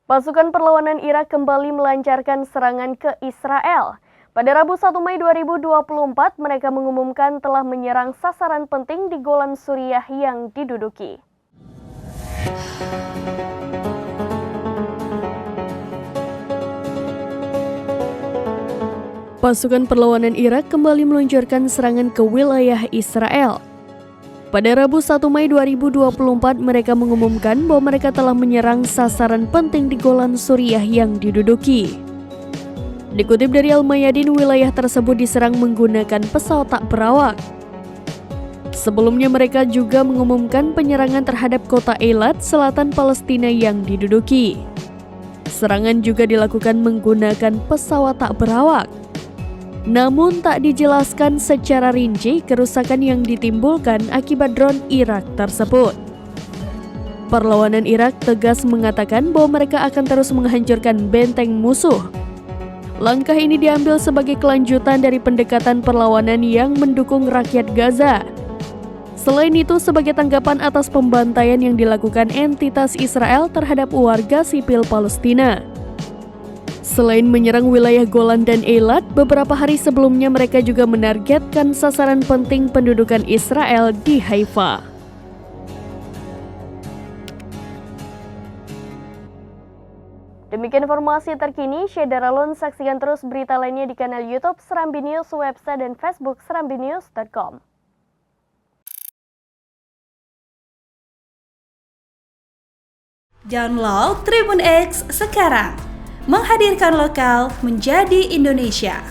Pasukan perlawanan Irak kembali melancarkan serangan ke Israel. Pada Rabu 1 Mei 2024, mereka mengumumkan telah menyerang sasaran penting di Golan Suriah yang diduduki. Pasukan perlawanan Irak kembali meluncurkan serangan ke wilayah Israel. Pada Rabu 1 Mei 2024, mereka mengumumkan bahwa mereka telah menyerang sasaran penting di Golan Suriah yang diduduki. Dikutip dari Al-Mayadin, wilayah tersebut diserang menggunakan pesawat tak berawak. Sebelumnya mereka juga mengumumkan penyerangan terhadap kota Eilat, selatan Palestina yang diduduki. Serangan juga dilakukan menggunakan pesawat tak berawak. Namun tak dijelaskan secara rinci kerusakan yang ditimbulkan akibat drone Irak tersebut. Perlawanan Irak tegas mengatakan bahwa mereka akan terus menghancurkan benteng musuh. Langkah ini diambil sebagai kelanjutan dari pendekatan perlawanan yang mendukung rakyat Gaza. Selain itu, sebagai tanggapan atas pembantaian yang dilakukan entitas Israel terhadap warga sipil Palestina. Selain menyerang wilayah Golan dan Eilat, beberapa hari sebelumnya mereka juga menargetkan sasaran penting pendudukan Israel di Haifa. Demikian informasi terkini, Syedaralun saksikan terus berita lainnya di kanal YouTube Serambi News, website dan Facebook serambinews.com. Download Tribun X sekarang, menghadirkan lokal menjadi Indonesia.